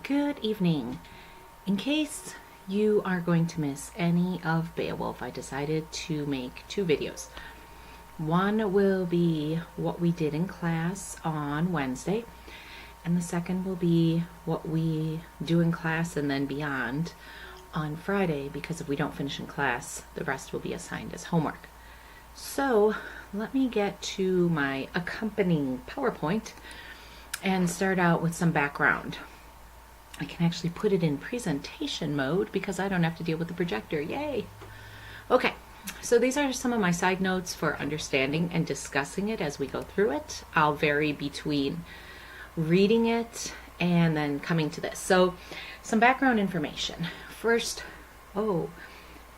Good evening. In case you are going to miss any of Beowulf, I decided to make two videos. One will be what we did in class on Wednesday, and the second will be what we do in class and then beyond on Friday, because if we don't finish in class, the rest will be assigned as homework. So let me get to my accompanying PowerPoint and start out with some background. I can actually put it in presentation mode because I don't have to deal with the projector. Yay! Okay, so these are some of my side notes for understanding and discussing it as we go through it. I'll vary between reading it and then coming to this. So some background information. First, oh,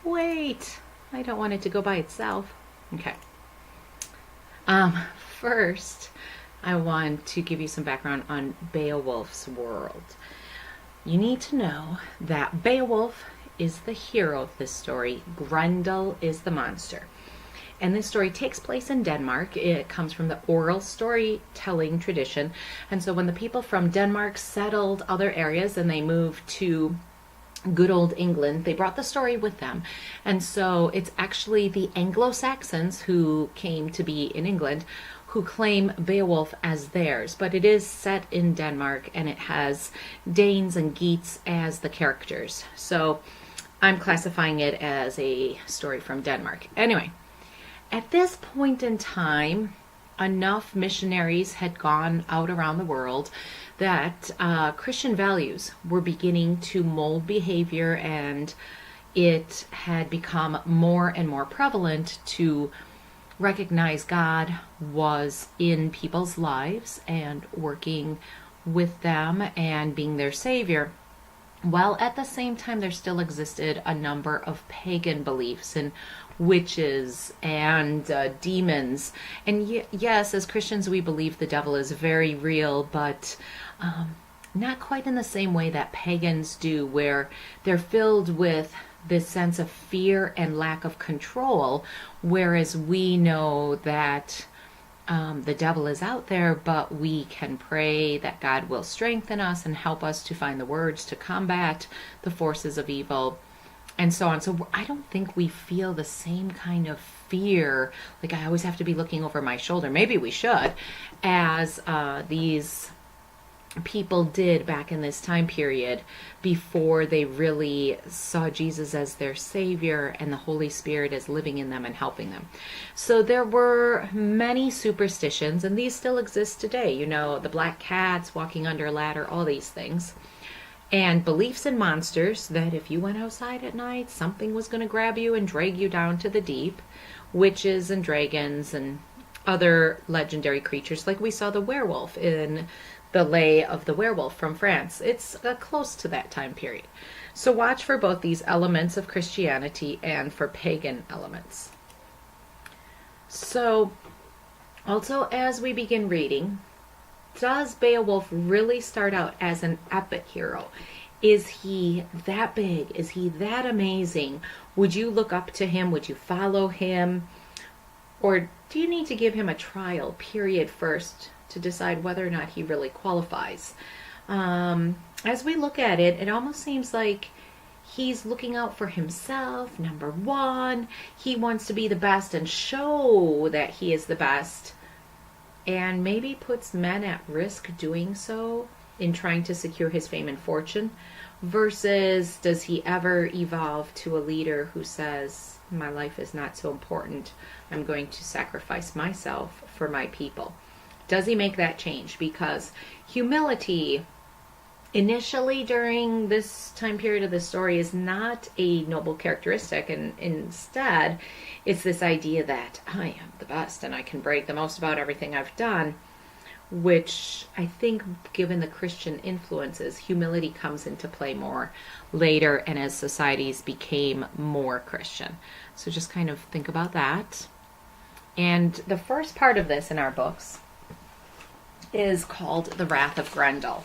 wait, I don't want it to go by itself. Okay. First, I want to give you some background on Beowulf's world. You need to know that Beowulf is the hero of this story. Grendel is the monster. And this story takes place in Denmark. It comes from the oral storytelling tradition. And so when the people from Denmark settled other areas and they moved to good old England, they brought the story with them. And so it's actually the Anglo-Saxons who came to be in England who claim Beowulf as theirs, but it is set in Denmark and it has Danes and Geats as the characters. So I'm classifying it as a story from Denmark. Anyway, at this point in time, enough missionaries had gone out around the world that Christian values were beginning to mold behavior, and it had become more and more prevalent to recognize God was in people's lives and working with them and being their savior. While at the same time there still existed a number of pagan beliefs in witches and demons. And yes, as Christians we believe the devil is very real, but not quite in the same way that pagans do, where they're filled with this sense of fear and lack of control, whereas we know that the devil is out there, but we can pray that God will strengthen us and help us to find the words to combat the forces of evil and so on. So I don't think we feel the same kind of fear, like I always have to be looking over my shoulder, maybe we should, as these people did back in this time period before they really saw Jesus as their savior and the Holy Spirit as living in them and helping them. So there were many superstitions, and these still exist today. You know, the black cats walking under a ladder, all these things. And beliefs in monsters, that if you went outside at night, something was going to grab you and drag you down to the deep. Witches and dragons and other legendary creatures, like we saw the werewolf in the Lay of the Werewolf from France. It's close to that time period. So watch for both these elements of Christianity and for pagan elements. So also as we begin reading, does Beowulf really start out as an epic hero? Is he that big? Is he that amazing? Would you look up to him? Would you follow him? Or do you need to give him a trial period first to decide whether or not he really qualifies? As we look at it, it almost seems like he's looking out for himself, number one. He wants to be the best and show that he is the best, and maybe puts men at risk doing so in trying to secure his fame and fortune, versus does he ever evolve to a leader who says, my life is not so important, I'm going to sacrifice myself for my people? Does he make that change? Because humility initially during this time period of the story is not a noble characteristic, and instead it's this idea that I am the best and I can brag the most about everything I've done, which I think, given the Christian influences, humility comes into play more later and as societies became more Christian. So just kind of think about that. And the first part of this in our books is called The Wrath of Grendel.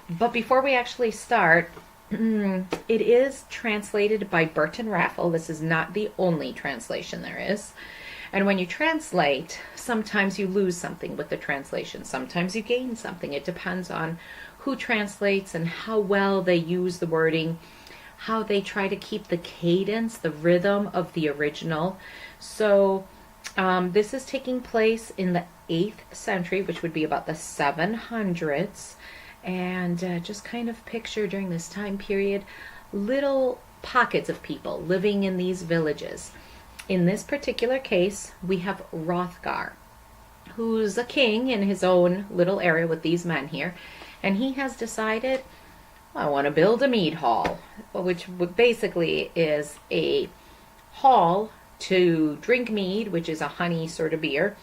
But before we actually start, it is translated by Burton Raffle. This is not the only translation there is. And when you translate, sometimes you lose something with the translation. Sometimes you gain something. It depends on who translates and how well they use the wording, how they try to keep the cadence, the rhythm of the original. So this is taking place in the 8th century, which would be about the 700s. And just kind of picture during this time period, little pockets of people living in these villages. In this particular case, we have Hrothgar, who's a king in his own little area with these men here. And he has decided, I want to build a mead hall, which basically is a hall to drink mead, which is a honey sort of beer,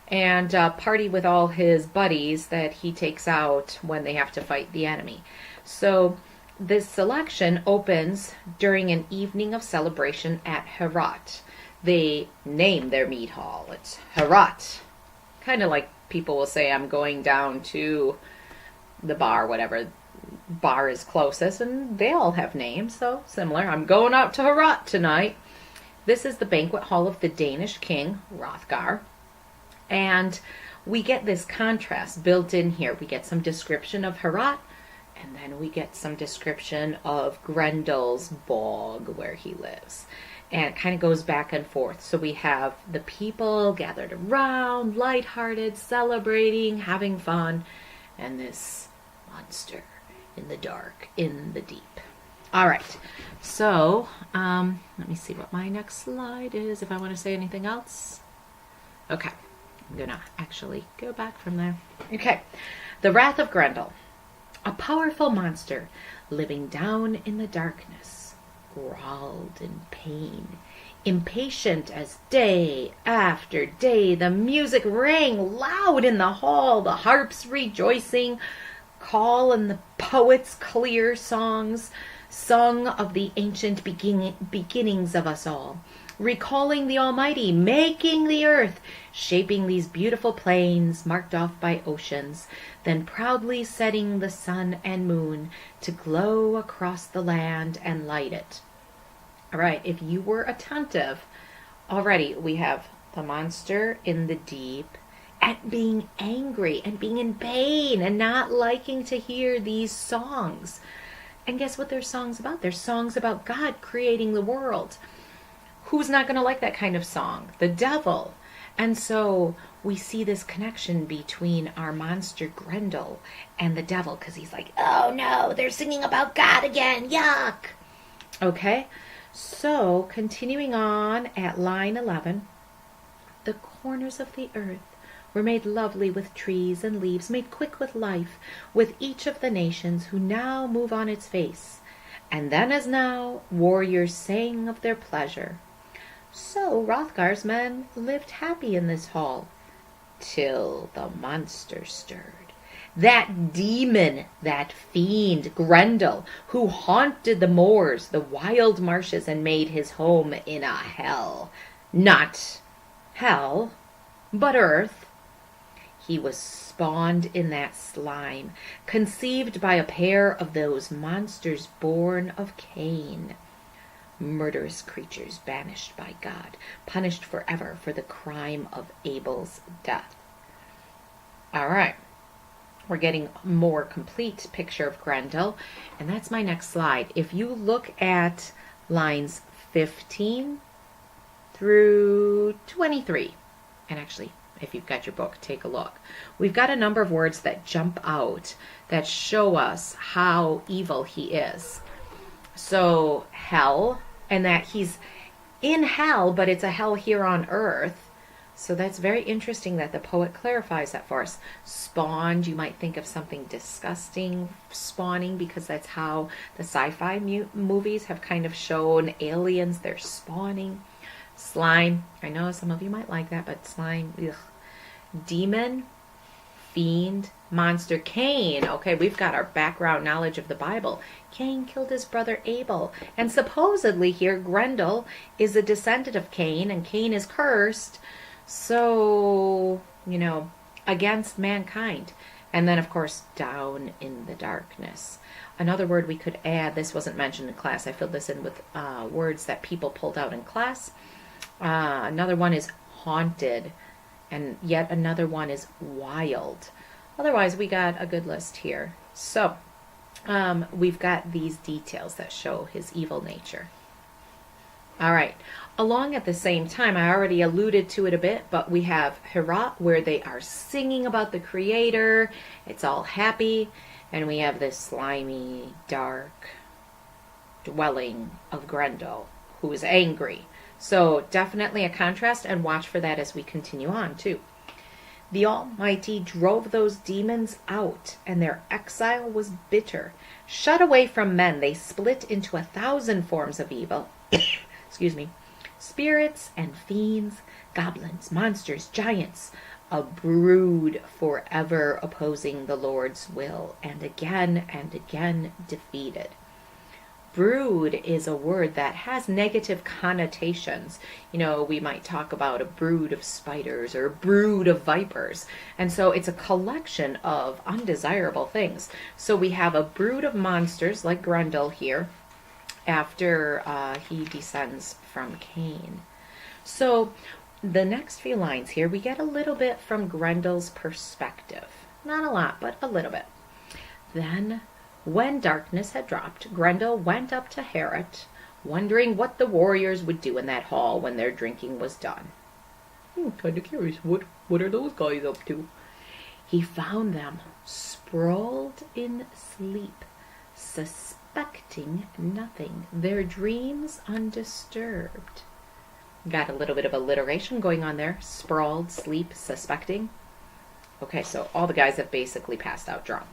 and party with all his buddies that he takes out when they have to fight the enemy. So this selection opens during an evening of celebration at Herat. They name their mead hall. It's Herat. Kind of like people will say, I'm going down to the bar, whatever bar is closest, and they all have names, so similar. I'm going out to Herat tonight. This is the banquet hall of the Danish king, Hrothgar. And we get this contrast built in here. We get some description of Herat, and then we get some description of Grendel's bog where he lives. And it kind of goes back and forth. So we have the people gathered around, lighthearted, celebrating, having fun, and this monster in the dark, in the deep. All right, so let me see what my next slide is, if I want to say anything else. Okay, I'm going to actually go back from there. Okay, the Wrath of Grendel. A powerful monster living down in the darkness, growled in pain. Impatient as day after day, the music rang loud in the hall, the harps rejoicing, call and the poets' clear songs, sung of the ancient beginnings of us all, recalling the Almighty, making the earth, shaping these beautiful plains marked off by oceans, then proudly setting the sun and moon to glow across the land and light it. All right, if you were attentive, already we have the monster in the deep, and being angry and being in pain and not liking to hear these songs. And guess what their songs about? They're songs about God creating the world. Who's not going to like that kind of song? The devil. And so we see this connection between our monster Grendel and the devil, because he's like, oh no, they're singing about God again. Yuck. Okay, so continuing on at line 11, the corners of the earth were made lovely with trees and leaves, made quick with life, with each of the nations who now move on its face. And then as now, warriors sang of their pleasure. So Hrothgar's men lived happy in this hall, till the monster stirred. That demon, that fiend, Grendel, who haunted the moors, the wild marshes, and made his home in a hell. Not hell, but earth. He was spawned in that slime, conceived by a pair of those monsters born of Cain. Murderous creatures banished by God, punished forever for the crime of Abel's death. All right, we're getting a more complete picture of Grendel, and that's my next slide. If you look at lines 15 through 23, and actually, if you've got your book, take a look. We've got a number of words that jump out that show us how evil he is. So hell, and that he's in hell, but it's a hell here on earth. So that's very interesting that the poet clarifies that for us. Spawned, you might think of something disgusting spawning, because that's how the sci-fi movies have kind of shown aliens, they're spawning. Slime, I know some of you might like that, but slime, ugh. Demon, fiend, monster. Cain. Okay, we've got our background knowledge of the Bible. Cain killed his brother Abel. And supposedly here, Grendel is a descendant of Cain, and Cain is cursed. So, against mankind. And then, of course, down in the darkness. Another word we could add, this wasn't mentioned in class. I filled this in with words that people pulled out in class. Another one is haunted. And yet another one is wild. Otherwise, we got a good list here. So, we've got these details that show his evil nature. All right. Along at the same time, I already alluded to it a bit, but we have Herat, where they are singing about the creator. It's all happy. And we have this slimy, dark dwelling of Grendel, who is angry. So definitely a contrast, and watch for that as we continue on too. The Almighty drove those demons out, and their exile was bitter. Shut away from men, they split into 1,000 forms of evil. Excuse me. Spirits and fiends, goblins, monsters, giants, a brood forever opposing the Lord's will, and again defeated. Brood is a word that has negative connotations. You know, we might talk about a brood of spiders or a brood of vipers. And so it's a collection of undesirable things. So we have a brood of monsters like Grendel here after he descends from Cain. So the next few lines here, we get a little bit from Grendel's perspective. Not a lot, but a little bit. Then, when darkness had dropped, Grendel went up to Herat, wondering what the warriors would do in that hall when their drinking was done. Kind of curious. What are those guys up to? He found them sprawled in sleep, suspecting nothing, their dreams undisturbed. Got a little bit of alliteration going on there. Sprawled, sleep, suspecting. Okay, so all the guys have basically passed out drunk.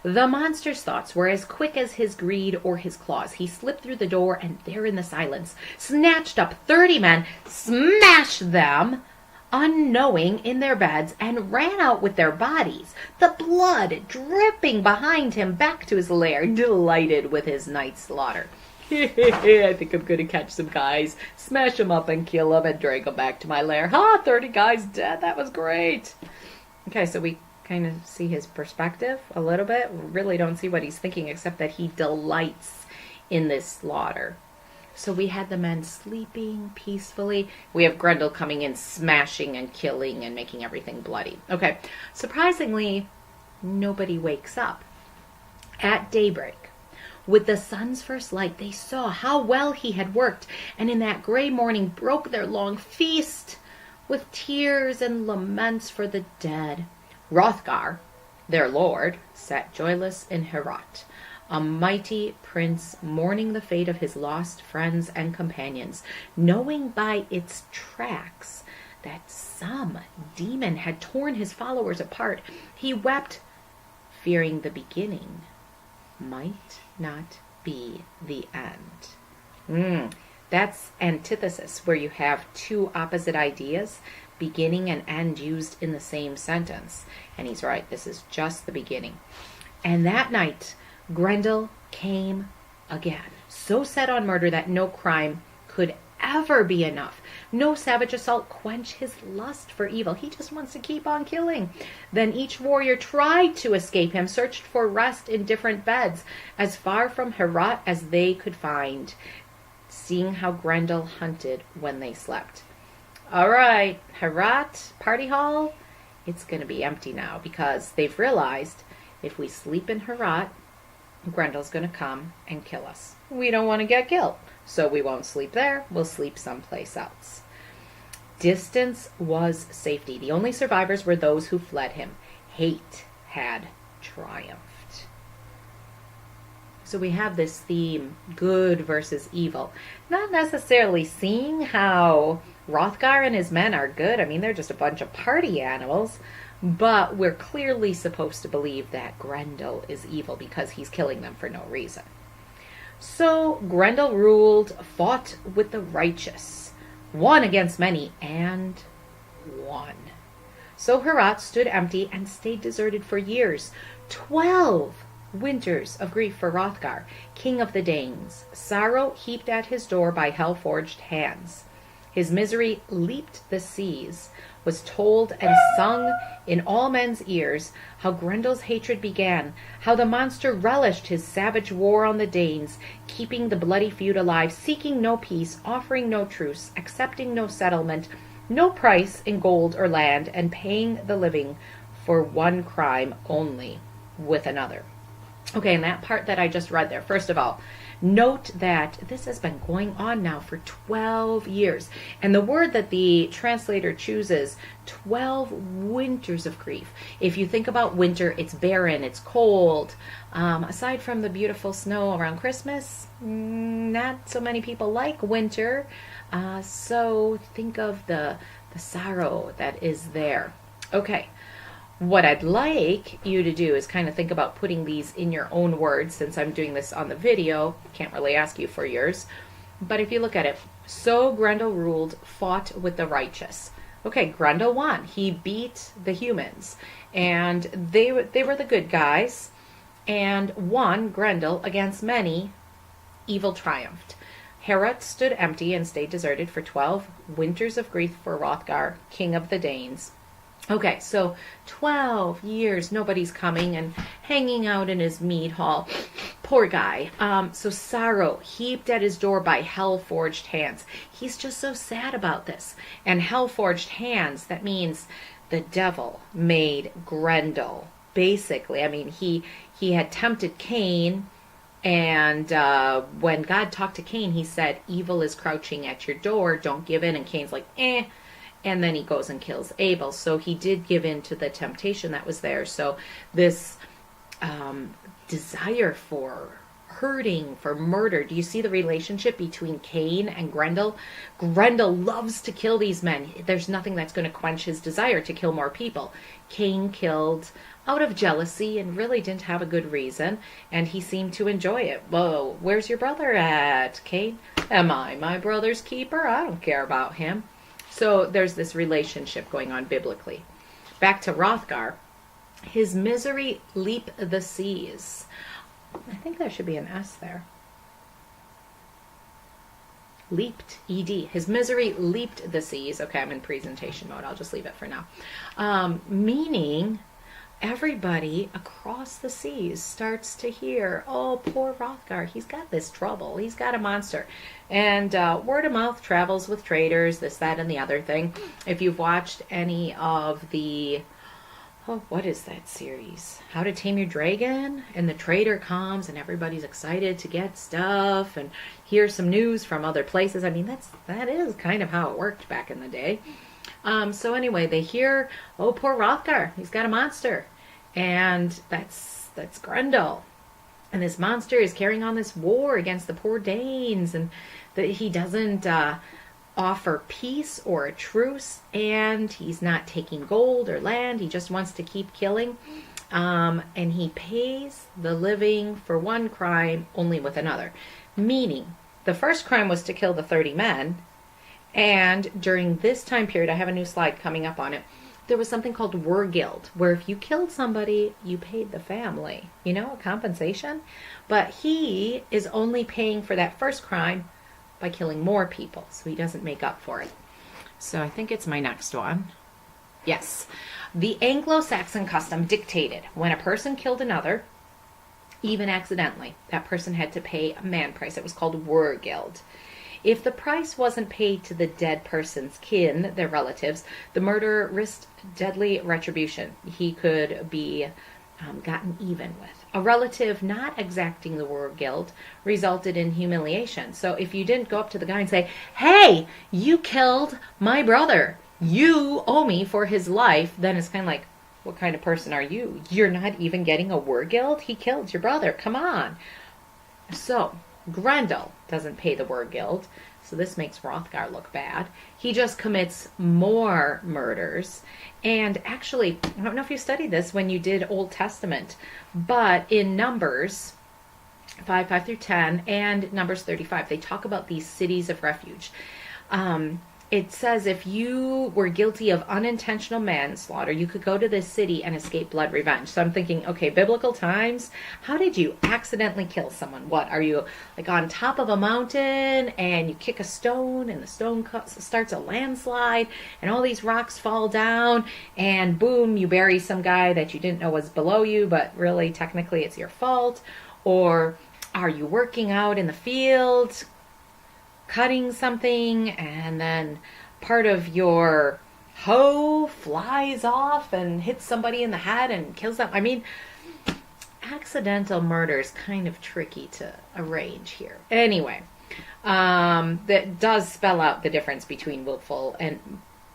The monster's thoughts were as quick as his greed or his claws. He slipped through the door, and there in the silence, snatched up 30 men, smashed them, unknowing, in their beds, and ran out with their bodies, the blood dripping behind him back to his lair, delighted with his night's slaughter. I think I'm going to catch some guys, smash them up and kill them and drag them back to my lair. 30 guys dead. That was great. Okay, so we kind of see his perspective a little bit. We really don't see what he's thinking except that he delights in this slaughter. So we had the men sleeping peacefully. We have Grendel coming in, smashing and killing and making everything bloody. Okay, surprisingly, nobody wakes up. At daybreak, with the sun's first light, they saw how well he had worked, and in that gray morning broke their long feast with tears and laments for the dead. Hrothgar, their lord, sat joyless in Herat, a mighty prince mourning the fate of his lost friends and companions, knowing by its tracks that some demon had torn his followers apart. He wept, fearing the beginning might not be the end. That's antithesis, where you have two opposite ideas, beginning and end, used in the same sentence. And he's right, this is just the beginning. And that night, Grendel came again, so set on murder that no crime could ever be enough. No savage assault quench his lust for evil. He just wants to keep on killing. Then each warrior tried to escape him, searched for rest in different beds, as far from Herat as they could find, seeing how Grendel hunted when they slept. All right, Herat party hall, it's going to be empty now because they've realized if we sleep in Herat, Grendel's going to come and kill us. We don't want to get killed, so we won't sleep there. We'll sleep someplace else. Distance was safety. The only survivors were those who fled him. Hate had triumphed. So we have this theme, good versus evil. Not necessarily seeing how Hrothgar and his men are good. I mean, they're just a bunch of party animals. But we're clearly supposed to believe that Grendel is evil because he's killing them for no reason. So Grendel ruled, fought with the righteous, won against many, and won. So Herat stood empty and stayed deserted for years. 12 winters of grief for Hrothgar, king of the Danes. Sorrow heaped at his door by hell-forged hands. His misery leaped the seas, was told and sung in all men's ears, how Grendel's hatred began, how the monster relished his savage war on the Danes, keeping the bloody feud alive, seeking no peace, offering no truce, accepting no settlement, no price in gold or land, and paying the living for one crime only with another. Okay, and that part that I just read there, first of all, note that this has been going on now for 12 years. And the word that the translator chooses, 12 winters of grief. If you think about winter, it's barren, it's cold. Aside from the beautiful snow around Christmas, not so many people like winter. So think of the sorrow that is there. Okay. What I'd like you to do is kind of think about putting these in your own words. Since I'm doing this on the video, can't really ask you for yours. But if you look at it, so Grendel ruled, fought with the righteous. Okay, Grendel won. He beat the humans. And they were the good guys. And won, Grendel, against many, evil triumphed. Heorot stood empty and stayed deserted for 12 winters of grief for Hrothgar, king of the Danes. Okay, so 12 years, nobody's coming and hanging out in his mead hall. Poor guy. So sorrow heaped at his door by hell-forged hands. He's just so sad about this. And hell-forged hands, that means the devil made Grendel. Basically, I mean, he had tempted Cain, and when God talked to Cain, he said, evil is crouching at your door, don't give in. And Cain's like, eh. And then he goes and kills Abel. So he did give in to the temptation that was there. So this desire for hurting, for murder. Do you see the relationship between Cain and Grendel? Grendel loves to kill these men. There's nothing that's going to quench his desire to kill more people. Cain killed out of jealousy and really didn't have a good reason. And he seemed to enjoy it. Whoa, where's your brother at, Cain? Am I my brother's keeper? I don't care about him. So there's this relationship going on biblically. Back to Hrothgar. His misery leap the seas. I think there should be an S there. Leaped, ED. His misery leaped the seas. Okay, I'm in presentation mode. I'll just leave it for now. Meaning everybody across the seas starts to hear, oh, poor Hrothgar, he's got this trouble. He's got a monster. And word of mouth travels with traders, this, that, and the other thing. If you've watched any of the, what is that series? How to Tame Your Dragon? And the trader comes and everybody's excited to get stuff and hear some news from other places. I mean, that is kind of how it worked back in the day. So anyway, they hear, oh, poor Hrothgar, he's got a monster. And that's Grendel. And this monster is carrying on this war against the poor Danes, and that he doesn't offer peace or a truce, and he's not taking gold or land. He just wants to keep killing. And he pays the living for one crime only with another. Meaning, the first crime was to kill the 30 men, and during this time period, I have a new slide coming up on it, there was something called wergild, where if you killed somebody, you paid the family, a compensation. But he is only paying for that first crime by killing more people, so he doesn't make up for it. So I think it's my next one. Yes. The Anglo-Saxon custom dictated when a person killed another, even accidentally, that person had to pay a man price. It was called wergild. If the price wasn't paid to the dead person's kin, their relatives, the murderer risked deadly retribution. He could be gotten even with. A relative not exacting the wergild resulted in humiliation. So if you didn't go up to the guy and say, hey, you killed my brother, you owe me for his life, then it's kind of like, what kind of person are you? You're not even getting a wergild? He killed your brother. Come on. So Grendel doesn't pay the wergild, so this makes Hrothgar look bad. He just commits more murders. And actually, I don't know if you studied this when you did Old Testament, but in Numbers 5 through 10, and Numbers 35, they talk about these cities of refuge. It says if you were guilty of unintentional manslaughter, you could go to this city and escape blood revenge. So I'm thinking, okay, biblical times, how did you accidentally kill someone? What, are you like on top of a mountain and you kick a stone and the stone starts a landslide and all these rocks fall down and boom, you bury some guy that you didn't know was below you, but really technically it's your fault? Or are you working out in the field, cutting something, and then part of your hoe flies off and hits somebody in the head and kills them? I mean, accidental murder is kind of tricky to arrange here. Anyway, that does spell out the difference between willful and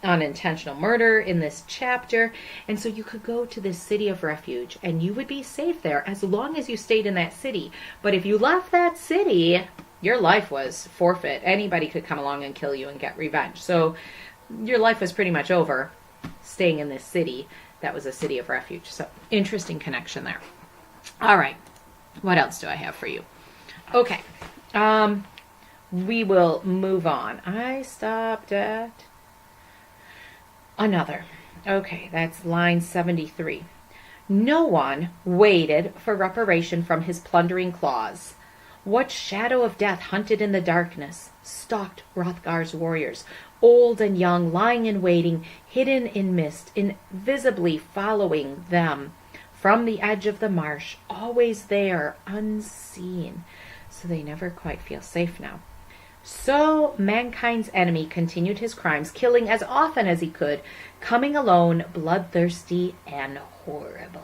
unintentional murder in this chapter. And so you could go to this city of refuge and you would be safe there as long as you stayed in that city. But if you left that city, your life was forfeit. Anybody could come along and kill you and get revenge. So your life was pretty much over staying in this city that was a city of refuge. So interesting connection there. All right. What else do I have for you? Okay. We will move on. I stopped at another. Okay, that's line 73. No one waited for reparation from his plundering claws. What shadow of death hunted in the darkness, stalked Hrothgar's warriors, old and young, lying in waiting, hidden in mist, invisibly following them from the edge of the marsh, always there, unseen. So they never quite feel safe now. So mankind's enemy continued his crimes, killing as often as he could, coming alone, bloodthirsty and horrible.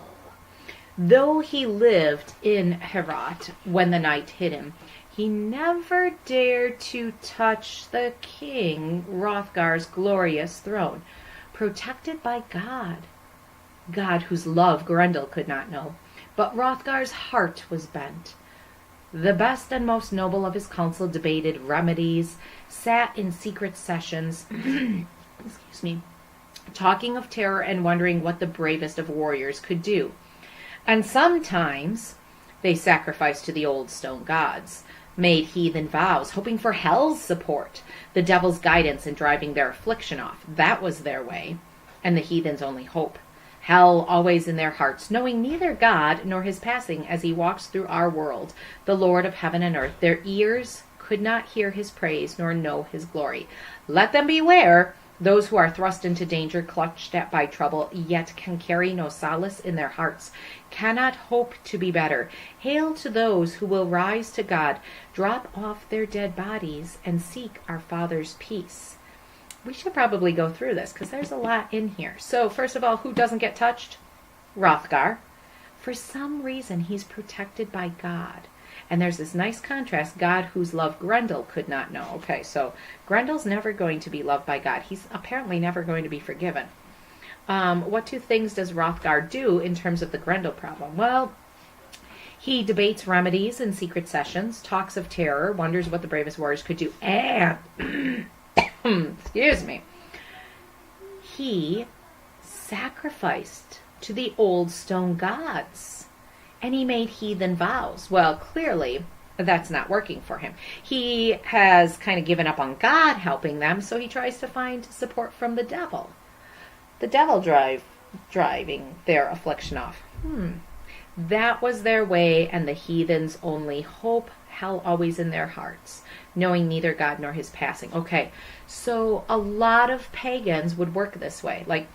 Though he lived in Herat when the night hit him, he never dared to touch the king Hrothgar's glorious throne, protected by God. God whose love Grendel could not know, but Hrothgar's heart was bent. The best and most noble of his council debated remedies, sat in secret sessions, excuse me, talking of terror and wondering what the bravest of warriors could do. And sometimes they sacrificed to the old stone gods, made heathen vows, hoping for hell's support, the devil's guidance in driving their affliction off. That was their way, and the heathen's only hope. Hell always in their hearts, knowing neither God nor his passing as he walks through our world, the Lord of heaven and earth. Their ears could not hear his praise nor know his glory. Let them beware, those who are thrust into danger, clutched at by trouble, yet can carry no solace in their hearts, cannot hope to be better. Hail to those who will rise to God, drop off their dead bodies, and seek our Father's peace. We should probably go through this because there's a lot in here. So first of all, who doesn't get touched? Hrothgar. For some reason, he's protected by God. And there's this nice contrast, God whose love Grendel could not know. Okay, so Grendel's never going to be loved by God. He's apparently never going to be forgiven. What two things does Hrothgar do in terms of the Grendel problem? Well, he debates remedies in secret sessions, talks of terror, wonders what the bravest warriors could do, and excuse me, he sacrificed to the old stone gods, and he made heathen vows. Well, clearly that's not working for him. He has kind of given up on God helping them, so he tries to find support from the devil. The devil driving their affliction off. That was their way, and the heathens' only hope, hell always in their hearts, knowing neither God nor his passing. Okay, so a lot of pagans would work this way. Like,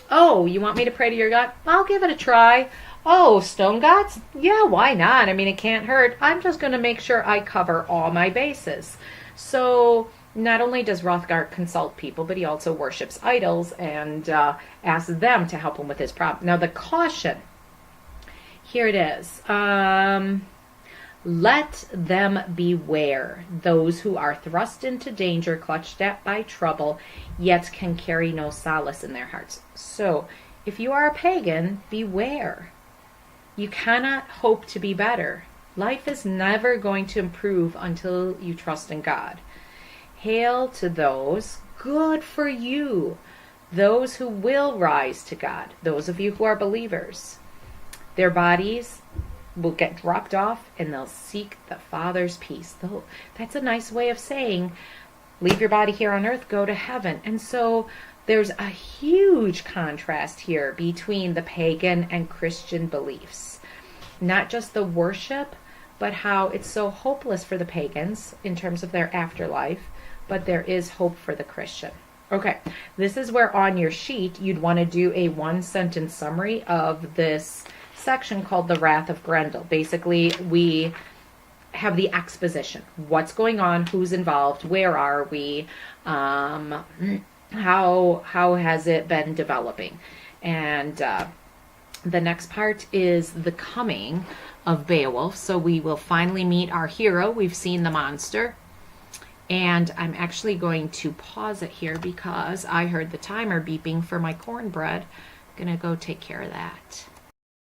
oh, you want me to pray to your God? I'll give it a try. Oh, stone gods? Yeah, why not? I mean, it can't hurt. I'm just going to make sure I cover all my bases. So not only does Hrothgar consult people, but he also worships idols and asks them to help him with his problem. Now, the caution, here it is. Let them beware, those who are thrust into danger, clutched at by trouble, yet can carry no solace in their hearts. So, if you are a pagan, beware. You cannot hope to be better. Life is never going to improve until you trust in God. Hail to those, good for you, those who will rise to God, those of you who are believers. Their bodies will get dropped off and they'll seek the Father's peace. That's a nice way of saying, leave your body here on earth, go to heaven. And so there's a huge contrast here between the pagan and Christian beliefs. Not just the worship, but how it's so hopeless for the pagans in terms of their afterlife, but there is hope for the Christian. Okay, this is where on your sheet you'd want to do a one-sentence summary of this section called The Wrath of Grendel. Basically, we have the exposition. What's going on? Who's involved? Where are we? How has it been developing? And The next part is the coming of Beowulf. So we will finally meet our hero. We've seen the monster. And I'm actually going to pause it here because I heard the timer beeping for my cornbread. I'm going to go take care of that.